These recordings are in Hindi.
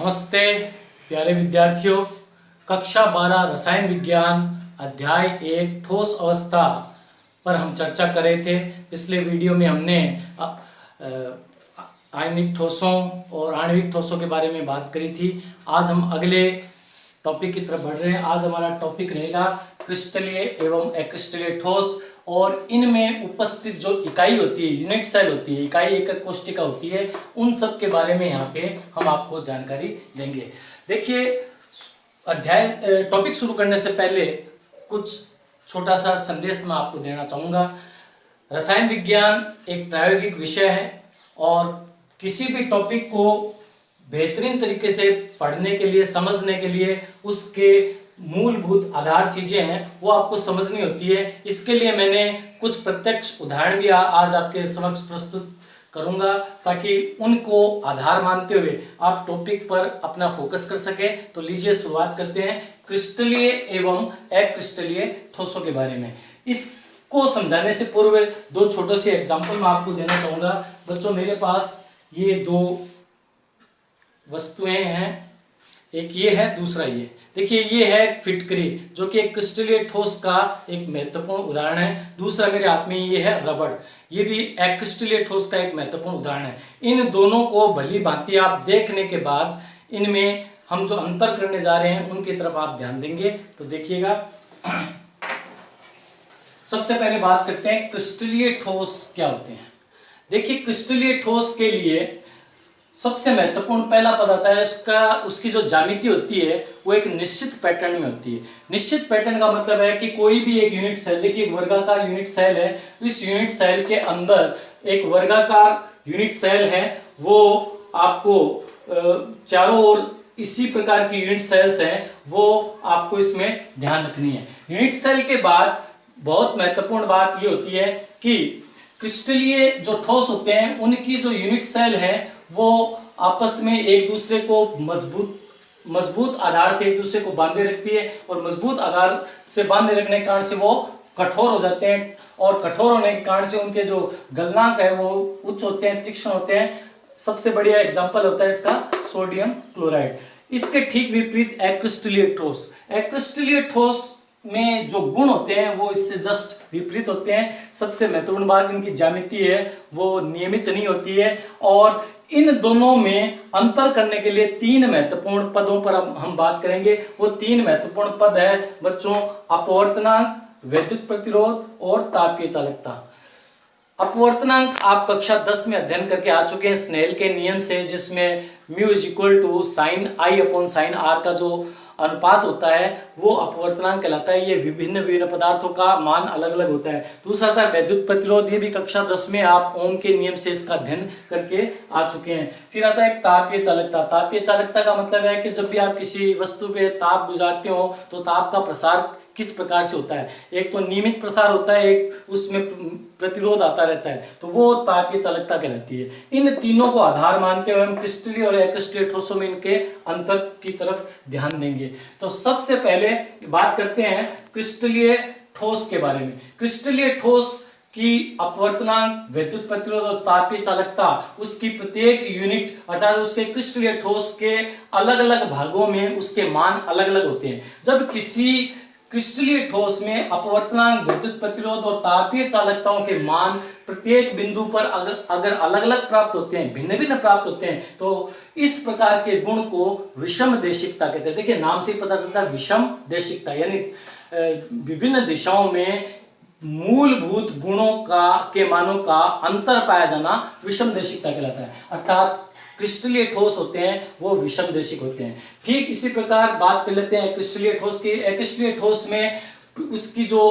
नमस्ते प्यारे विद्यार्थियों। कक्षा 12 रसायन विज्ञान अध्याय 1 ठोस अवस्था पर हम चर्चा कर रहे थे। पिछले वीडियो में हमने आयनिक ठोसों और आणविक ठोसों के बारे में बात करी थी। आज हम अगले टॉपिक की तरफ बढ़ रहे हैं। आज हमारा टॉपिक रहेगा क्रिस्टलीय एवं अक्रिस्टलीय ठोस, और इनमें उपस्थित जो इकाई होती है, यूनिट सेल होती है, इकाई एकक कोशिका होती है, उन सब के बारे में यहाँ पे हम आपको जानकारी देंगे। देखिए, टॉपिक शुरू करने से पहले कुछ छोटा सा संदेश मैं आपको देना चाहूँगा। रसायन विज्ञान एक प्रायोगिक विषय है और किसी भी टॉपिक को बेहतरीन तरीके से पढ़ने के लिए, समझने के लिए उसके मूलभूत आधार चीजें हैं वो आपको समझनी होती है। इसके लिए मैंने कुछ प्रत्यक्ष उदाहरण भी आज आपके समक्ष प्रस्तुत करूंगा, ताकि उनको आधार मानते हुए आप टॉपिक पर अपना फोकस कर सके। तो लीजिए शुरुआत करते हैं क्रिस्टलीय एवं अक्रिस्टलीय ठोसों के बारे में। इसको समझाने से पूर्व दो छोटे से एग्जाम्पल मैं आपको देना चाहूंगा। बच्चों, मेरे पास ये दो वस्तुएं हैं, एक ये है, दूसरा ये। देखिए, ये है फिटकरी, जो कि एक क्रिस्टलीय ठोस का एक महत्वपूर्ण उदाहरण है। दूसरा मेरे हाथ में ये है रबड़, ये भी अक्रिस्टलीय ठोस का एक महत्वपूर्ण उदाहरण है। इन दोनों को भली भांति आप देखने के बाद इनमें हम जो अंतर करने जा रहे हैं उनकी तरफ आप ध्यान देंगे। तो देखिएगा, सबसे पहले बात करते हैं क्रिस्टलीय ठोस क्या होते हैं। देखिए, क्रिस्टलीय ठोस के लिए सबसे महत्वपूर्ण पहला पद आता है उसकी जो ज्यामिति होती है वो एक निश्चित पैटर्न में होती है। निश्चित पैटर्न का मतलब है कि कोई भी एक यूनिट सेल, देखिए एक वर्गाकार यूनिट सेल है, इस यूनिट सेल के अंदर एक वर्गाकार यूनिट सेल है, वो आपको चारों ओर इसी प्रकार की यूनिट सेल्स हैं, वो आपको इसमें ध्यान रखनी है। यूनिट सेल के बाद बहुत महत्वपूर्ण बात ये होती है कि क्रिस्टलीय जो ठोस होते हैं उनकी जो यूनिट सेल है वो आपस में एक दूसरे को मजबूत आधार से एक दूसरे को बांधे रखती है, और मजबूत आधार से बांधे रखने के कारण से वो कठोर हो जाते हैं, और कठोर होने के कारण से उनके जो गलनांक है वो उच्च होते हैं, तीक्ष्ण होते हैं। सबसे बढ़िया एग्जाम्पल होता है इसका सोडियम क्लोराइड। इसके ठीक विपरीत अक्रिस्टलीय ठोस, अक्रिस्टलीय ठोस में जो गुण होते हैं वो इससे जस्ट विपरीत होते हैं। सबसे महत्वपूर्ण बात इनकी ज्यामिति है, वो नियमित नहीं होती है। और इन दोनों में अंतर करने के लिए तीन महत्वपूर्ण पदों पर हम बात करेंगे। वो तीन महत्वपूर्ण पद है बच्चों, अपवर्तनांक, वैद्युत प्रतिरोध और तापीय चालकता। अपवर्तनांक आप कक्षा 10 में अध्ययन करके आ चुके हैं स्नेल के नियम से, जिसमें mu is equal to sine i upon sine r का जो अनुपात होता है वो अपवर्तनांक कहलाता है। ये विभिन्न पदार्थों का मान अलग अलग होता है। दूसरा था वैद्युत प्रतिरोध, ये भी कक्षा 10 में आप ओम के नियम से इसका अध्ययन करके आ चुके हैं। फिर आता है तापीय चालकता। तापीय चालकता का मतलब है कि जब भी आप किसी वस्तु पे ताप गुजारते हो तो ताप का प्रसार किस प्रकार से होता है। एक तो नियमित प्रसार होता है, एक उसमें प्रतिरोध आता रहता है, तो वो तापीय चालकता कहलाती है। इन तीनों को आधार मानते हुए हम क्रिस्टलीय और अक्रिस्टलीय ठोसों में इनके अंतर की तरफ ध्यान देंगे। तो सबसे पहले बात करते हैं क्रिस्टलीय ठोस के बारे में। क्रिस्टलीय ठोस की अपवर्तनांक, वैद्युत प्रतिरोध और तापीय चालकता, उसकी प्रत्येक यूनिट अर्थात उसके क्रिस्टलीय ठोस के अलग अलग भागों में उसके मान अलग अलग होते हैं। जब किसी क्रिस्टलीय ठोस में अपवर्तनांक, विद्युत प्रतिरोध और तापीय चालकताओं के मान प्रत्येक बिंदु पर अगर अलग अलग प्राप्त होते हैं, भिन्न भिन्न प्राप्त होते हैं, तो इस प्रकार के गुण को विषम देशिकता कहते हैं। देखिए, नाम से ही पता चलता है विषम देशिकता, यानी विभिन्न दिशाओं में मूलभूत गुणों के मानों का अंतर पाया जाना विषम देशिकता कहलाता है। अर्थात क्रिस्टलीय ठोस होते हैं वो विषम देशिक होते हैं। ठीक इसी प्रकार बात कर लेते हैं क्रिस्टलीय ठोस की। क्रिस्टलीय ठोस में उसकी जो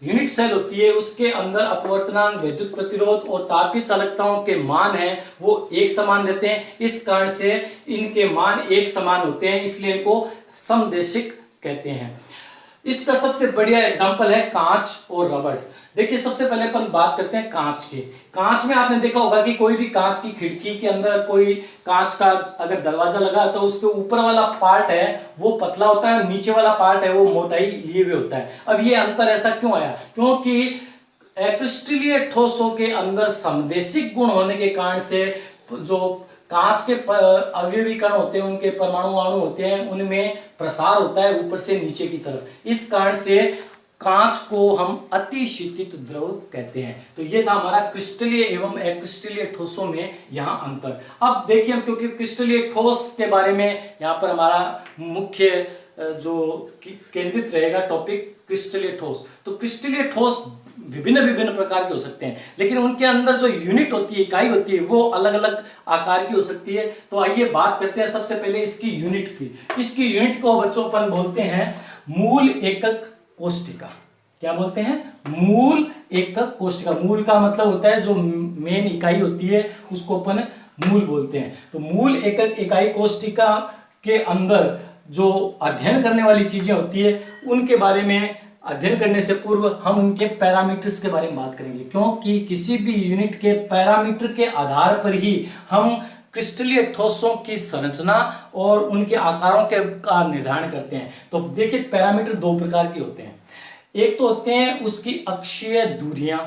यूनिट सेल होती है उसके अंदर अपवर्तनांक, वैद्युत प्रतिरोध और तापीय चालकताओं के मान हैं वो एक समान रहते हैं। इस कारण से इनके मान एक समान होते हैं, इसलिए इनको समदेशिक कहते हैं। इसका सबसे बढ़िया एग्जांपल है कांच और रबड़। देखिए, सबसे पहले अपन बात करते हैं कांच के। कांच में आपने देखा होगा कि कोई भी कांच की खिड़की के अंदर कोई कांच का अगर दरवाजा लगा तो उसके ऊपर वाला पार्ट है वो पतला होता है, नीचे वाला पार्ट है वो मोटाई लिए हुए होता है। अब ये अंतर ऐसा क्यों आया? क्योंकि अक्रिस्टलीय ठोसों के अंदर समदेशिक गुण होने के कारण से जो कांच के अवयवी कण होते हैं, उनके परमाणु अणु होते हैं, उनमें प्रसार होता है ऊपर से नीचे की तरफ। इस कारण से कांच को हम अतिशीतित द्रव कहते हैं। तो ये था हमारा क्रिस्टलीय एवं अक्रिस्टलीय ठोसों में यहाँ अंतर। अब देखिए हम, क्योंकि क्रिस्टलीय ठोस के बारे में यहाँ पर हमारा मुख्य जो केंद्रित रहेगा टॉपिक क्रिस्टलीय ठोस। तो क्रिस्टलीय ठोस विभिन्न विभिन्न प्रकार के हो सकते हैं, लेकिन उनके अंदर जो यूनिट होती है, इकाई होती है, वो अलग अलग आकार की हो सकती है। तो आइए बात करते हैं सबसे पहले इसकी यूनिट की। इसकी यूनिट को बच्चों अपन बोलते हैं मूल एकक कोष्टिका। क्या बोलते हैं? मूल एकक कोष्टिका। मूल का मतलब होता है जो मेन इकाई होती है उसको अपन मूल बोलते हैं। तो मूल एकक इकाई कोष्टिका के अंदर जो अध्ययन करने वाली चीजें होती है उनके बारे में अध्ययन करने से पूर्व हम उनके पैरामीटर्स के बारे में बात करेंगे, क्योंकि किसी भी यूनिट के पैरामीटर के आधार पर ही हम क्रिस्टलीय ठोसों की संरचना और उनके आकारों के का निर्धारण करते हैं। तो देखिए पैरामीटर दो प्रकार के होते हैं। एक तो होते हैं उसकी अक्षीय दूरियां,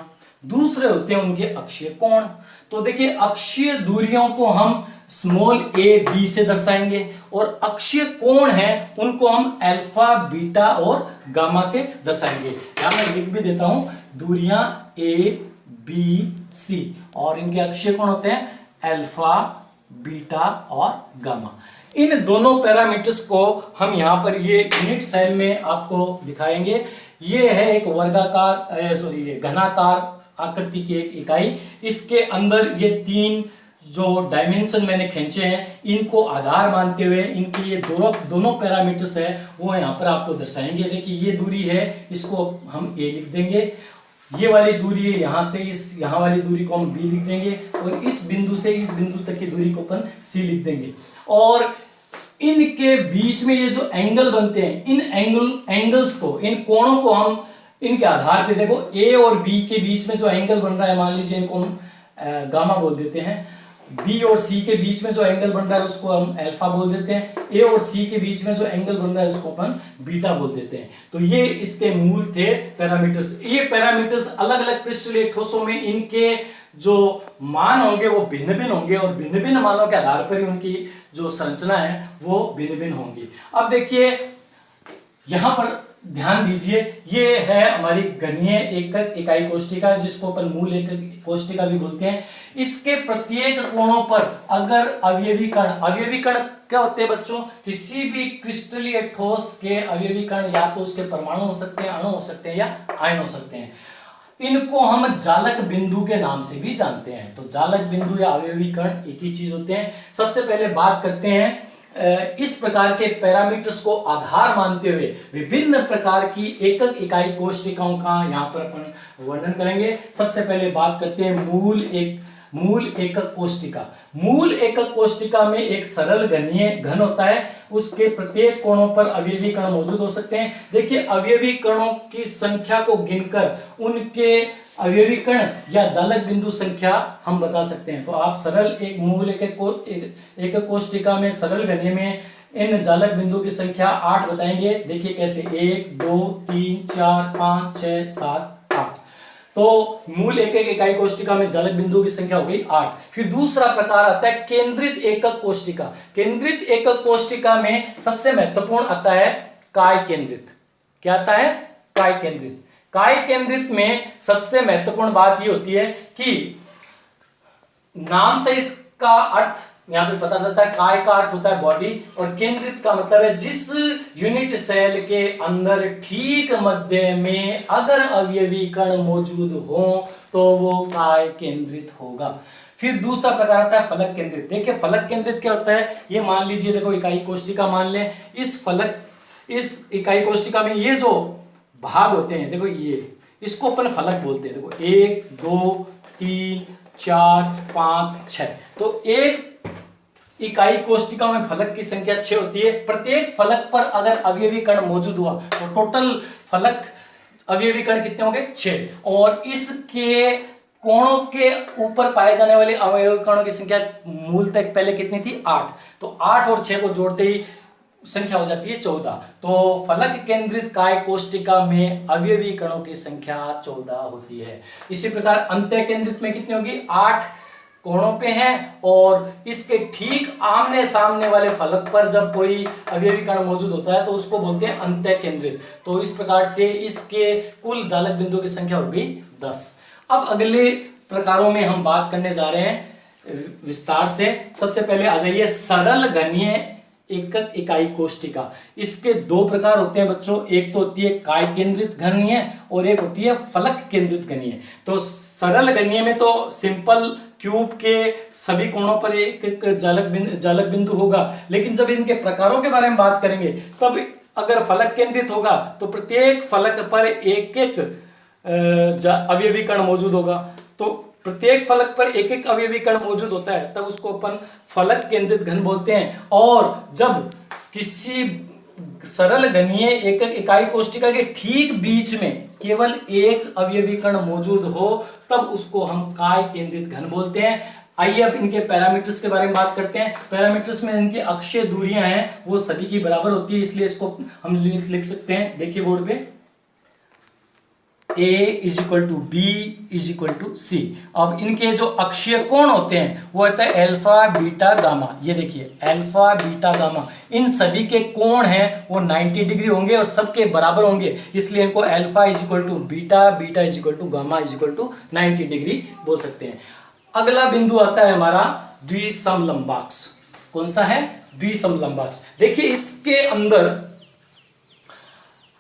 दूसरे होते हैं उनके अक्षीय कोण। तो देखिए अक्षीय दूरियों को हम स्मॉल a b से दर्शाएंगे और अक्षीय कोण है उनको हम अल्फा बीटा और गामा से दर्शाएंगे। यहां मैं लिख भी देता हूं दूरियां a b c और इनके अक्षीय कोण होते हैं अल्फा बीटा और गामा। इन दोनों पैरामीटर्स को हम यहाँ पर ये यूनिट सेल में आपको दिखाएंगे। ये है एक वर्गाकार ये घनाकार आकृति की एक इकाई। इसके अंदर ये तीन जो डायमेंशन मैंने खींचे हैं इनको आधार मानते हुए इनके ये दोनों पैरामीटर्स है वो यहाँ पर आपको दर्शाएंगे। देखिए ये दूरी है, इसको हम a लिख देंगे। ये वाली दूरी है यहाँ से यहाँ वाली दूरी को हम b लिख देंगे और इस बिंदु से इस बिंदु तक की दूरी को अपन c लिख देंगे। और इनके बीच में ये जो एंगल बनते हैं, इन एंगल्स को, इन कोणों को हम इनके आधार पे देखो a और b के बीच में जो एंगल बन रहा है, मान लीजिए इनको हम गामा बोल देते हैं। B और C के बीच में जो एंगल बन रहा है उसको हम अल्फा बोल देते हैं। A और C के बीच में जो एंगल बन रहा है उसको अपन बीटा बोल देते हैं। तो ये इसके मूल थे पैरामीटर्स। ये पैरामीटर्स अलग अलग क्रिस्टलीय ठोसों में इनके जो मान होंगे वो भिन्न भिन्न होंगे और भिन्न भिन्न मानों के आधार पर ही उनकी जो संरचना है वो भिन्न भिन्न होंगी। अब देखिए यहां पर ध्यान दीजिए, ये है हमारी घनीय एकक इकाई कोष्टिका जिसको अपन मूल एकक कोष्टिका भी बोलते हैं। इसके प्रत्येक कोणों पर अगर अवयवी कण क्या होते हैं बच्चों? किसी भी क्रिस्टलीय ठोस के अवयवी कण या तो उसके परमाणु हो सकते हैं, अणु हो सकते हैं या आयन हो सकते हैं। इनको हम जालक बिंदु के नाम से भी जानते हैं। तो जालक बिंदु या अवयवी कण एक ही चीज होते हैं। सबसे पहले बात करते हैं इस प्रकार के पैरामीटर्स को आधार मानते हुए विभिन्न प्रकार की एकक इकाई कोष्टिकाओं का यहाँ पर अपन वर्णन करेंगे। सबसे पहले बात करते हैं मूल एकक कोष्टिका। मूल एकक कोष्टिका में एक सरल घनीय घन होता है, उसके प्रत्येक कोणों पर अवयवी कण मौजूद हो सकते हैं। देखिए अवयवी कणों की संख्या को गिनकर उनके अवयवी कण या जालक बिंदु संख्या हम बता सकते हैं। तो आप सरल एक मूल एकक कोष्टिका में सरल घनीय में इन जालक बिंदु की संख्या 8 बताएंगे। देखिए कैसे 1 2 3 4 5 6 7 8। तो मूल एकक इकाई कोष्टिका में जालक बिंदु की संख्या हो गई 8। फिर दूसरा प्रकार आता है केंद्रित एकक कोष्टिका। केंद्रित एकक कोष्टिका में सबसे महत्वपूर्ण आता है काय केंद्रित। क्या आता है? काय केंद्रित। काय केंद्रित में सबसे महत्वपूर्ण बात ये होती है कि नाम से इसका अर्थ यहां पे पता चलता है। काय का अर्थ होता है बॉडी और केंद्रित का मतलब है जिस यूनिट सेल के अंदर ठीक मध्य में अगर अवयवी कण मौजूद हो तो वो काय केंद्रित होगा। फिर दूसरा प्रकार आता है फलक केंद्रित। देखिए फलक केंद्रित क्या होता है? ये मान लीजिए देखो इकाई कोष्टिका मान लें। इस इकाई कोष्टिका में ये जो भाग होते हैं देखो ये, इसको अपन फलक बोलते हैं। देखो 1 2 3 4 5 6। तो एक इकाई कोष्टिका में फलक की संख्या 6 होती है। प्रत्येक फलक पर अगर अवयवी कण मौजूद हुआ तो टोटल फलक अवयवी कण कितने होंगे? 6। और इसके कोणों के ऊपर पाए जाने वाले अवयवी कणों की संख्या मूलतः पहले कितनी थी? 8। तो 8 और 6 को जोड़ते ही संख्या हो जाती है 14। तो फलक केंद्रित काय कोष्टिका में अवयवी कणों की संख्या 14 होती है। इसी प्रकार अंत्य केंद्रित में कितनी होगी? 8 कोणों पे हैं और इसके ठीक आमने सामने वाले फलक पर जब कोई अवयवी कण मौजूद होता है तो उसको बोलते हैं अंतः केंद्रित। तो इस प्रकार से इसके कुल जालक बिंदुओं की संख्या हो गई 10। अब अगले प्रकारों में हम बात करने जा रहे हैं विस्तार से। सबसे पहले आ जाइए सरल घनीय एकक इकाई कोष्टिका। इसके दो प्रकार होते हैं बच्चों, एक तो होती है काय केंद्रित घनीय और एक होती है फलक केंद्रित घनीय। तो सरल घनीय में तो सिंपल क्यूब के सभी कोणों पर एक एक जालक बिंदु होगा, लेकिन जब इनके प्रकारों के बारे में बात करेंगे तब अगर फलक केंद्रित होगा तो प्रत्येक फलक पर एक एक अवयवी कण मौजूद होगा। तो प्रत्येक फलक पर एक एक अवयवी कण मौजूद होता है तब उसको अपन फलक केंद्रित घन बोलते हैं। और जब किसी सरल घनीय एकक इकाई कोष्टिका के ठीक बीच में केवल एक अवयवी कण मौजूद हो तब उसको हम काय केंद्रित घन बोलते हैं। आइए अब इनके पैरामीटर्स के बारे में बात करते हैं। पैरामीटर्स में इनकी अक्षीय दूरियां हैं वो सभी की बराबर होती है, इसलिए इसको हम लिख सकते हैं। देखिए बोर्ड पे A is equal to B is equal to C। अब इनके जो अक्षीय कोण होते हैं वो होता है अल्फा बीटा गामा। ये देखिए अल्फा बीटा गामा, इन सभी के कोण हैं वो 90 डिग्री होंगे और सबके बराबर होंगे, इसलिए इनको alpha is equal to beta, beta is equal to gamma is equal to 90 degree बोल सकते हैं। अगला बिंदु आता है हमारा द्विसमलंबाक्ष। कौन सा है? द्विसमलंबाक्ष। देखिए इसके अंदर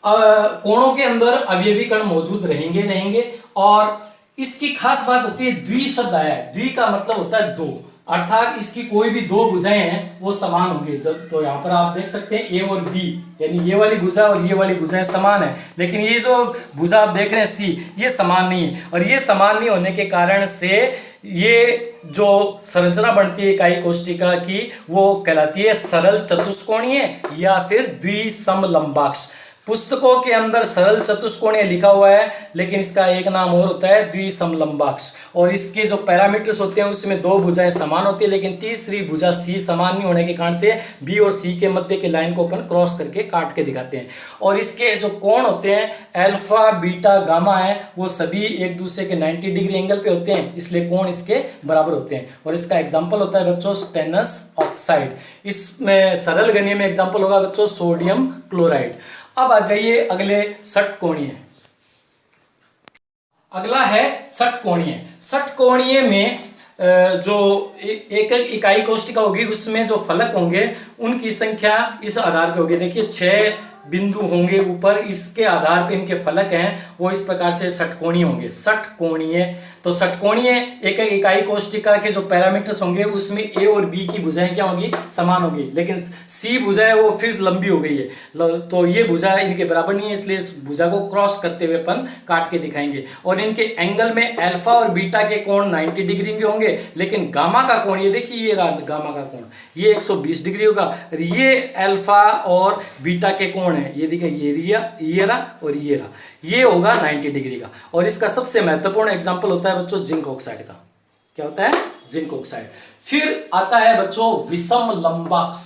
कोणों के अंदर अवयवी कण मौजूद रहेंगे और इसकी खास बात होती है द्वि शब्द आया है। द्वि का मतलब होता है दो, अर्थात इसकी कोई भी दो भुजाएं हैं वो समान होंगी। तो यहाँ पर आप देख सकते हैं A और B, यानी ये वाली भुजा और ये वाली भुजाएं समान है, लेकिन ये जो भुजा आप देख रहे हैं C, ये समान नहीं है। और ये समान नहीं होने के कारण से ये जो संरचना बनती है इकाई कोष्टिका की वो कहलाती है सरल चतुष्कोणीय या फिर द्विसमलंबाक्ष। पुस्तकों के अंदर सरल चतुष्कोणीय लिखा हुआ है, लेकिन इसका एक नाम और होता है द्विसमलंबाक्ष। और इसके जो पैरामीटर्स होते हैं उसमें दो भुजाएं समान होती है, लेकिन तीसरी भुजा C समान नहीं होने के कारण से B और C के मध्य के लाइन को अपन क्रॉस करके काट के दिखाते हैं। और इसके जो कोण होते हैं अल्फा बीटा गामा है वो सभी एक दूसरे के 90 डिग्री एंगल पे होते हैं, इसलिए कोण इसके बराबर होते हैं। और इसका एग्जाम्पल होता है बच्चों स्टेनस ऑक्साइड। इसमें सरल घनीय में एग्जाम्पल होगा बच्चों सोडियम क्लोराइड। अब आ जाइए अगले षटकोणीय। अगला है षटकोणीय। षटकोणीय में जो एक इकाई कोष्टिका होगी उसमें जो फलक होंगे उनकी संख्या इस आधार पे होगी। देखिए 6 बिंदु होंगे ऊपर, इसके आधार पे इनके फलक हैं वो इस प्रकार से षटकोणीय होंगे। षटकोणीय तो षटकोणीय एक इकाई कोष्टिका के जो पैरामीटर्स होंगे उसमें A और B की भुजाएं क्या होगी? समान होगी, लेकिन C भुजा है वो फिर लंबी हो गई है, तो ये भुजा इनके बराबर नहीं है, इसलिए इस भुजा को क्रॉस करते हुए अपन काट के दिखाएंगे। और इनके एंगल में अल्फा और बीटा के कोण 90 डिग्री के होंगे, लेकिन गामा का कोण, ये देखिए ये गामा का कोण ये 120 डिग्री होगा। ये अल्फा और बीटा के कोण है, ये देखिए ये रहा और ये रहा, ये होगा 90 डिग्री का। और इसका सबसे महत्वपूर्ण एग्जांपल होता है बच्चों जिंक ऑक्साइड का। क्या होता है? Zinc oxide. फिर आता है बच्चों विषम लंबाक्ष।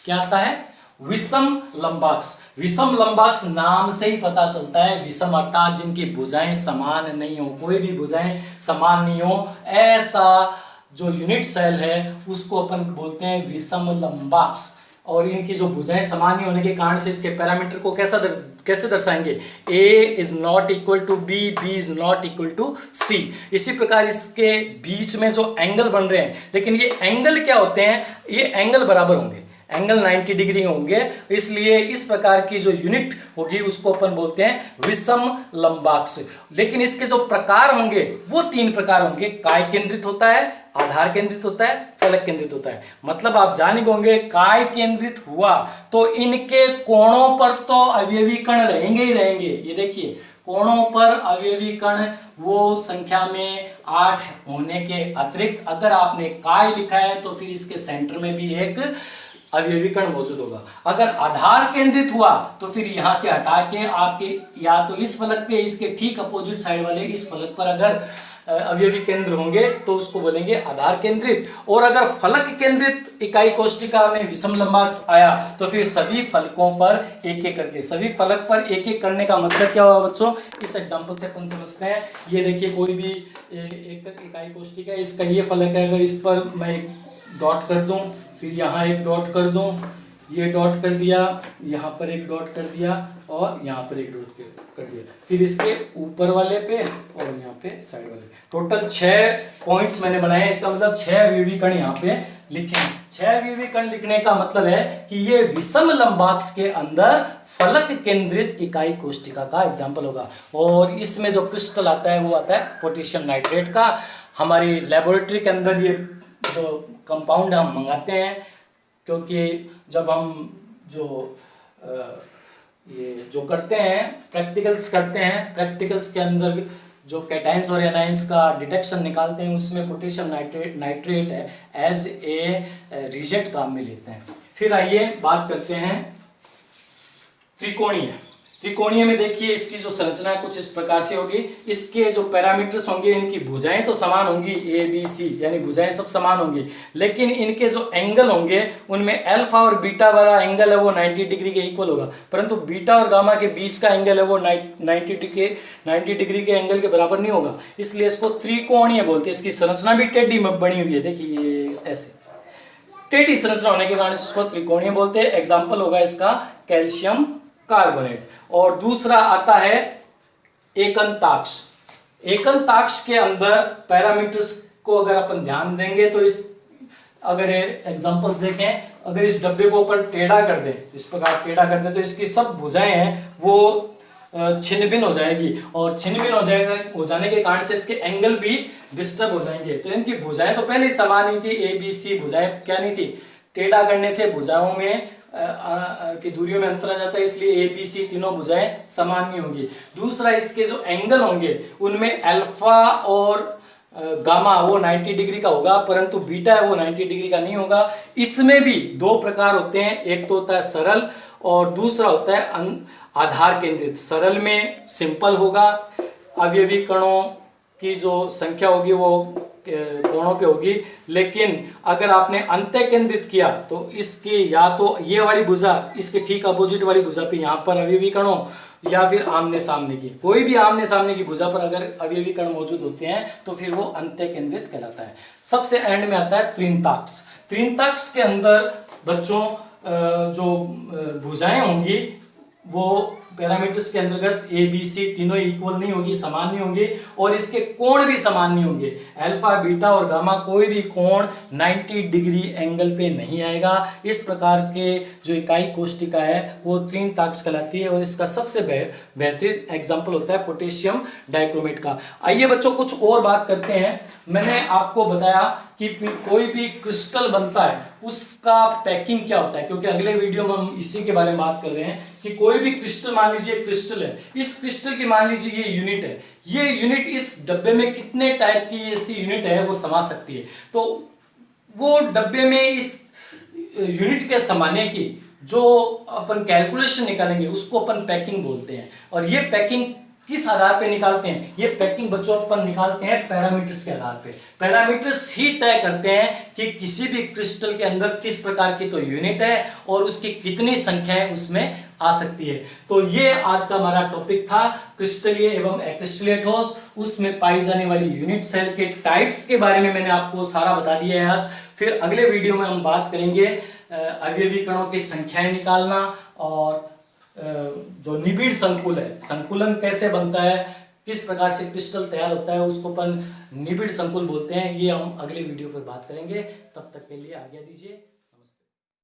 क्या आता है? विषम लंबाक्ष। विषम लंबाक्ष नाम से ही पता चलता है, विषम अर्थात जिनकी भुजाएं समान नहीं हो, कोई भी भुजाएं समान नहीं हो, ऐसा जो यूनिट सेल है उसको अपन बोलते हैं विषम लंबाक्ष। और इनकी जो भुजाएं समान नहीं होने के कारण से इसके पैरामीटर को कैसे दर्शाएंगे? A is not equal to B, B is not equal to C। इसी प्रकार इसके बीच में जो एंगल बन रहे हैं, लेकिन ये एंगल क्या होते हैं? ये एंगल बराबर होंगे, एंगल 90 डिग्री होंगे, इसलिए इस प्रकार की जो यूनिट होगी उसको अपन बोलते हैं विषम लंबाक्ष। लेकिन इसके जो प्रकार होंगे वो 3 प्रकार होंगे। काय केंद्रित होता है, आधार केंद्रित होता है, फलक केंद्रित होता है। मतलब आप जान होंगे काय केंद्रित हुआ तो इनके कोणों पर तो अवयवी कण रहेंगे ही रहेंगे। ये देखिए कोणों पर अवयवी कण वो संख्या में 8 होने के अतिरिक्त अगर आपने काय लिखा है तो फिर इसके सेंटर में भी एक अवयवी कण मौजूद होगा। अगर आधार केंद्रित हुआ तो फिर यहां से हटा के आपके या तो इस फलक पे इसके ठीक अपोजिट साइड वाले इस फलक पर अगर अवयवी केंद्र होंगे तो उसको बोलेंगे आधार केंद्रित। और अगर फलक केंद्रित इकाई कोष्टिका में विषम लंबाक्ष आया तो फिर सभी फलकों पर एक एक करके, सभी फलक पर एक एक करने का मतलब क्या हुआ बच्चों, इस एग्जांपल से अपन समझते हैं। ये देखिए कोई भी एक इकाई कोष्टिका है, इसका ये फलक है, अगर इस पर मैं एक डॉट कर दूं, फिर यहाँ एक डॉट कर दूं, ये डॉट कर दिया, यहाँ पर एक डॉट कर दिया और यहाँ पर एक डॉट कर दिया, फिर इसके ऊपर वाले पे और यहाँ पे साइड वाले पे टोटल 6 पॉइंट्स मैंने बनाए हैं। इसका मतलब 6 अवयवी कण यहाँ पे लिखे हैं। 6 अवयवी कण लिखने का मतलब है कि ये विषम लंबाक्ष के अंदर फलक केंद्रित इकाई कोष्टिका का एग्जाम्पल होगा। और इसमें जो क्रिस्टल आता है वो आता है पोटेशियम नाइट्रेट का। हमारी लेबोरेटरी के अंदर ये जो कंपाउंड हम मंगाते हैं, क्योंकि जब हम ये जो करते हैं प्रैक्टिकल्स करते हैं, प्रैक्टिकल्स के अंदर जो कैटाइंस और एनाइंस का डिटेक्शन निकालते हैं उसमें पोटेशियम नाइट्रेट है एज ए रिजेक्ट काम में लेते हैं। फिर आइए बात करते हैं त्रिकोणीय। त्रिकोणीय में देखिए इसकी जो संरचना है कुछ इस प्रकार से होगी। इसके जो पैरामीटर्स होंगे, इनकी भुजाएं तो समान होंगी, ए बी सी यानी भुजाएं सब समान होंगी, लेकिन इनके जो एंगल होंगे उनमें अल्फा और बीटा वाला एंगल है वो 90 डिग्री के इक्वल होगा, परंतु बीटा और गामा के बीच का एंगल है वो 90 डिग्री के एंगल के बराबर नहीं होगा, इसलिए इसको त्रिकोणीय बोलते हैं। इसकी संरचना भी टेढ़ी बनी हुई है, देखिए ऐसे टेढ़ी संरचना होने के कारण इसको त्रिकोणीय बोलते हैं। एग्जाम्पल होगा इसका कैल्शियम कार्बोनेट। और दूसरा आता है एकंताक्ष। एकंताक्ष के अंदर पैरामीटर्स को अगर अपन ध्यान देंगे तो इस अगर एग्जांपल्स देखें, अगर इस डब्बे को अपन टेढ़ा कर दें, इस प्रकार टेढ़ा कर दें तो इसकी सब भुजाएं हैं वो छिन्न भिन्न हो जाएगी, और छिन्न भिन्न हो जाने के कारण से इसके एंगल भी डिस्टर्ब हो जाएंगे। तो इनकी भुजाएं तो पहले ही समान ही थी, ए बी सी भुजाएं क्या नहीं थी, टेढ़ा करने से भुजाओं में की दूरियों में अंतर आ जाता है, इसलिए ए बी सी तीनों भुजाएं समान नहीं होंगी। दूसरा इसके जो एंगल होंगे उनमें अल्फा और गामा वो 90 डिग्री का होगा, परंतु बीटा है वो 90 डिग्री का नहीं होगा। इसमें भी 2 प्रकार होते हैं, एक तो होता है सरल और दूसरा होता है आधार केंद्रित। सरल में सिंपल होगा, अवयवी कणों की जो संख्या होगी वो कोणों पे होगी, लेकिन अगर आपने अंत्य केंद्रित किया तो इसके या तो ये वाली भुजा इसके ठीक अपोजिट वाली भुजा पे यहाँ पर अवयवी कणों, या फिर आमने सामने की कोई भी आमने सामने की भुजा पर अगर अवयवी कण मौजूद होते हैं तो फिर वो अंत्य केंद्रित कहलाता है। सबसे एंड में आता है त्रिंताक्ष। त्रिंताक्ष के अंदर बच्चों जो भुजाएं होंगी वो पैरामीटर्स के अंतर्गत ए बी सी तीनों इक्वल नहीं होगी, समान नहीं होंगे, और इसके कोण भी समान नहीं होंगे। अल्फा बीटा और गामा कोई भी कोण 90 डिग्री एंगल पे नहीं आएगा। इस प्रकार के जो इकाई कोष्टिका है वो त्रिंताक्ष कहलाती है, और इसका सबसे बेहतरीन एग्जाम्पल होता है पोटेशियम डाइक्रोमेट का। आइए बच्चों कुछ और बात करते हैं। मैंने आपको बताया कि कोई भी क्रिस्टल बनता है उसका पैकिंग क्या होता है, क्योंकि अगले वीडियो में हम इसी के बारे में बात कर रहे हैं कि कोई भी क्रिस्टल, मान लीजिए क्रिस्टल है, इस क्रिस्टल की मान लीजिए ये यूनिट है, ये यूनिट इस डब्बे में कितने टाइप की ऐसी यूनिट है वो समा सकती है, तो वो डब्बे में इस यूनिट के समाने की जो अपन कैलकुलेशन निकालेंगे उसको अपन पैकिंग बोलते हैं। और ये पैकिंग किस आधार पे निकालते हैं, ये पैकिंग बच्चों अपन निकालते हैं पैरामीटर्स के आधार पे। पैरामीटर्स ही तय करते हैं कि किसी भी क्रिस्टल के अंदर किस प्रकार की तो यूनिट है और उसकी कितनी संख्याएं उसमें आ सकती है। तो ये आज का हमारा टॉपिक था, क्रिस्टलीय एवं अक्रिस्टलीय ठोस, उसमें पाई जाने वाली यूनिट सेल के टाइप्स के बारे में मैंने आपको सारा बता दिया है आज। फिर अगले वीडियो में हम बात करेंगे अवयवी कणों की संख्याएं निकालना, और जो निबिड़ संकुल है, संकुलन कैसे बनता है, किस प्रकार से क्रिस्टल तैयार होता है, उसको अपन निबिड़ संकुल बोलते हैं। ये हम अगले वीडियो पर बात करेंगे। तब तक के लिए आज्ञा दीजिए।